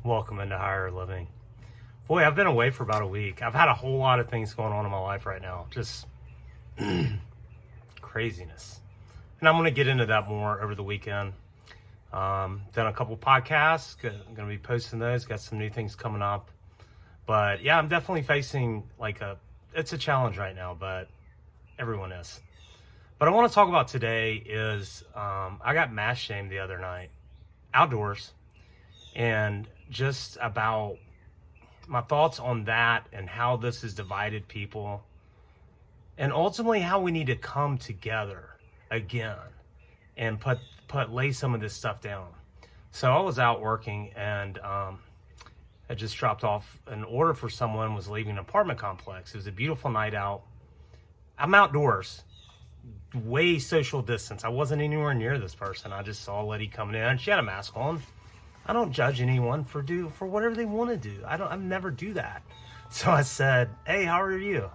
Welcome into Higher Living. Boy, I've been away for about a week. I've had a whole lot of things going on in my life right now. Just craziness. And I'm going to get into that more over the weekend. Done a couple podcasts. Going to be posting those. Got some new things coming up. But yeah, I'm definitely facing it's a challenge right now, but everyone is. But I want to talk about today is I got mass shamed the other night, outdoors, and just about my thoughts on that and how this has divided people, and ultimately how we need to come together again and lay some of this stuff down. So I was out working and I just dropped off an order for someone, was leaving an apartment complex. It was a beautiful night out. I'm outdoors, way social distance. I wasn't anywhere near this person. I just saw a lady coming in and she had a mask on. I don't judge anyone for whatever they want to do. I never do that. So I said, "Hey, how are you?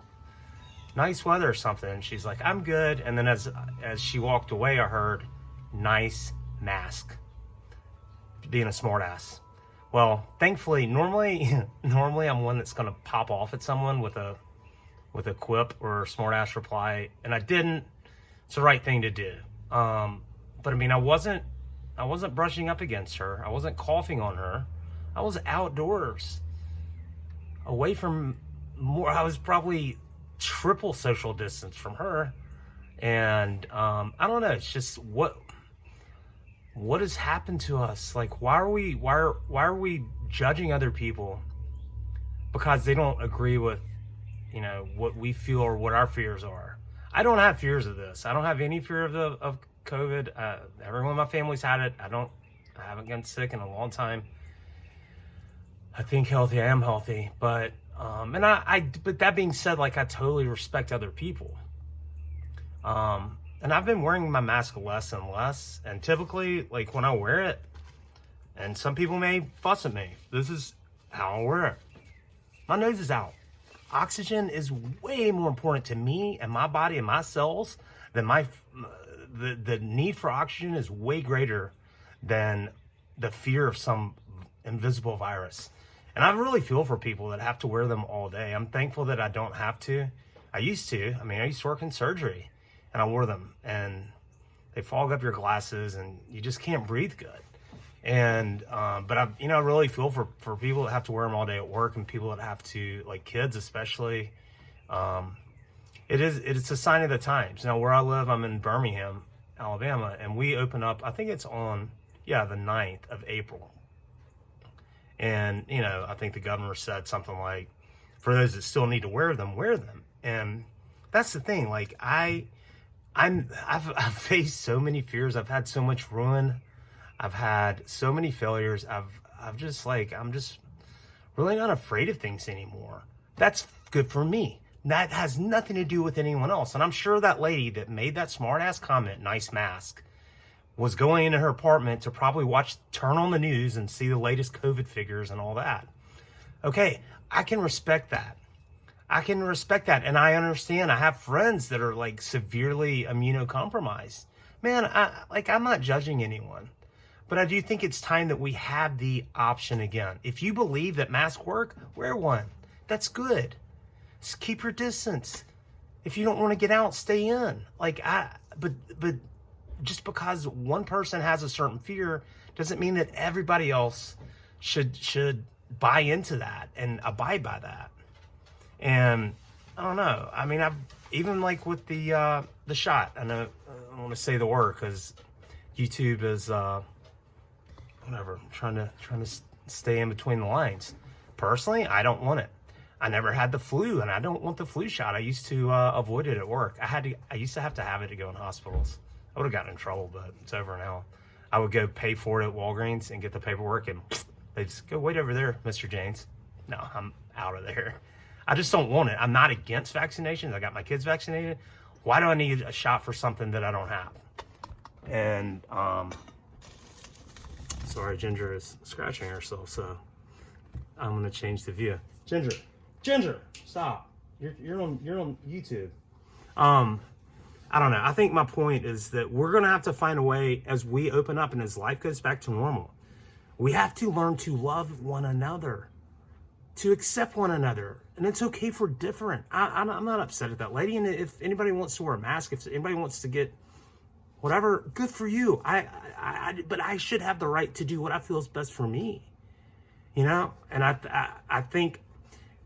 Nice weather or something." And she's like, "I'm good." And then as she walked away, I heard, "Nice mask." Being a smartass. Well, thankfully, normally I'm one that's gonna pop off at someone with a quip or a smartass reply, and I didn't. It's the right thing to do. But I mean, I wasn't brushing up against her. I wasn't coughing on her. I was outdoors, away from more. I was probably triple social distance from her, and I don't know. It's just what has happened to us. Like, why are we judging other people because they don't agree with what we feel or what our fears are? I don't have fears of this. I don't have any fear of COVID. Everyone in my family's had it. I haven't gotten sick in a long time. I think healthy. I am healthy, but but that being said, like, I totally respect other people. And I've been wearing my mask less and less. And typically, like, when I wear it, and some people may fuss at me, this is how I wear it. My nose is out. Oxygen is way more important to me and my body and my cells than the need for oxygen is way greater than the fear of some invisible virus. And I really feel for people that have to wear them all day. I'm thankful that I don't have to. I used to work in surgery and I wore them, and they fog up your glasses and you just can't breathe good. And but I really feel for people that have to wear them all day at work, and people that have to, like kids especially. It's a sign of the times. Now, where I live, I'm in Birmingham, Alabama, and we open up, I think it's on the 9th of April. And I think the governor said something like, for those that still need to wear them, wear them. And that's the thing. Like, I've faced so many fears. I've had so much ruin. I've had so many failures. I'm just really not afraid of things anymore. That's good for me. That has nothing to do with anyone else. And I'm sure that lady that made that smart ass comment, "Nice mask," was going into her apartment to probably turn on the news and see the latest COVID figures and all that. Okay, I can respect that. And I understand. I have friends that are, like, severely immunocompromised. Man, I'm not judging anyone. But I do think it's time that we have the option again. If you believe that masks work, wear one. That's good. Just keep your distance. If you don't want to get out, stay in. But just because one person has a certain fear doesn't mean that everybody else should buy into that and abide by that. And I don't know. I mean, I've even, like, with the shot. I know I don't want to say the word because YouTube is whatever. I'm trying to stay in between the lines. Personally, I don't want it. I never had the flu, and I don't want the flu shot. I used to avoid it at work. I used to have it to go in hospitals. I would have gotten in trouble, but it's over now. I would go pay for it at Walgreens and get the paperwork, and they'd just go, "Wait over there, Mr. Jaynes." No, I'm out of there. I just don't want it. I'm not against vaccinations. I got my kids vaccinated. Why do I need a shot for something that I don't have? And sorry, Ginger is scratching herself, so I'm gonna change the view. Ginger, stop! You're on YouTube. I don't know. I think my point is that we're gonna have to find a way, as we open up and as life goes back to normal, We have to learn to love one another, to accept one another. And it's okay for different. I'm not upset at that lady. And if anybody wants to wear a mask, if anybody wants to get whatever, good for you. But I should have the right to do what I feel is best for me, you know? And I think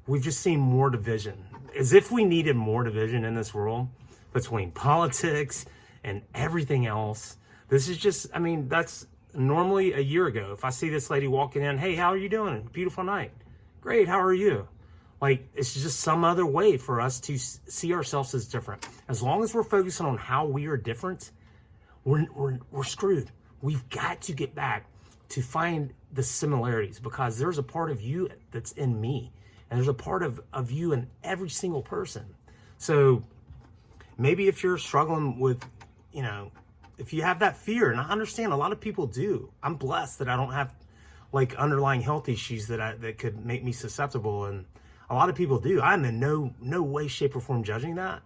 we've just seen more division, as if we needed more division in this world between politics and everything else. This is just, I mean, that's normally a year ago. If I see this lady walking in, hey, how are you doing? Beautiful night. Great, how are you? Like, it's just some other way for us to see ourselves as different. As long as we're focusing on how we are different, we're screwed. We've got to get back to find the similarities, because there's a part of you that's in me, and there's a part of you in every single person. So maybe if you're struggling with, you know, if you have that fear, and I understand a lot of people do. I'm blessed that I don't have like underlying health issues that could make me susceptible, and a lot of people do. I'm in no way, shape, or form judging that.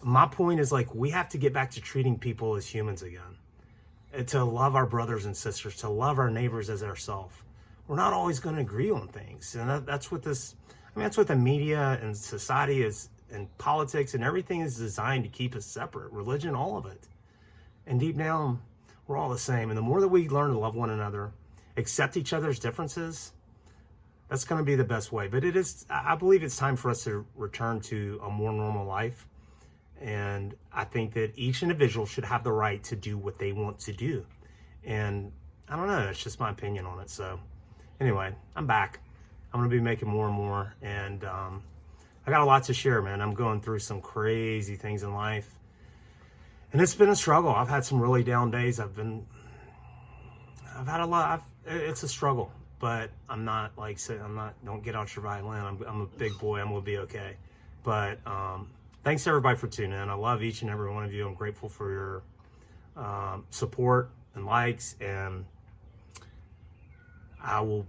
My point is, like, we have to get back to treating people as humans again, and to love our brothers and sisters, to love our neighbors as ourselves. We're not always going to agree on things, and that's what this. I mean, that's what the media and society is, and politics and everything is designed to keep us separate. Religion, all of it. And deep down, we're all the same. And the more that we learn to love one another, accept each other's differences, that's going to be the best way. But I believe it's time for us to return to a more normal life. And I think that each individual should have the right to do what they want to do. And I don't know, that's just my opinion on it. So anyway, I'm back. I'm going to be making more and more. And I got a lot to share, man. I'm going through some crazy things in life. And it's been a struggle. I've had some really down days. I've had a lot. It's a struggle, but I'm not like saying, don't get out your violin. I'm a big boy. I'm going to be okay. But thanks everybody for tuning in. I love each and every one of you. I'm grateful for your support and likes, and I will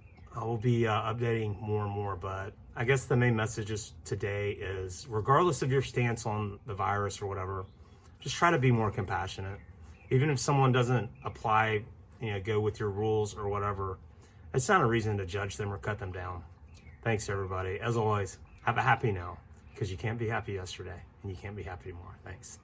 be updating more and more. But I guess the main message today is, regardless of your stance on the virus or whatever, just try to be more compassionate. Even if someone doesn't apply, go with your rules or whatever, it's not a reason to judge them or cut them down. Thanks, everybody. As always, have a happy now, because you can't be happy yesterday, and you can't be happy tomorrow. Thanks.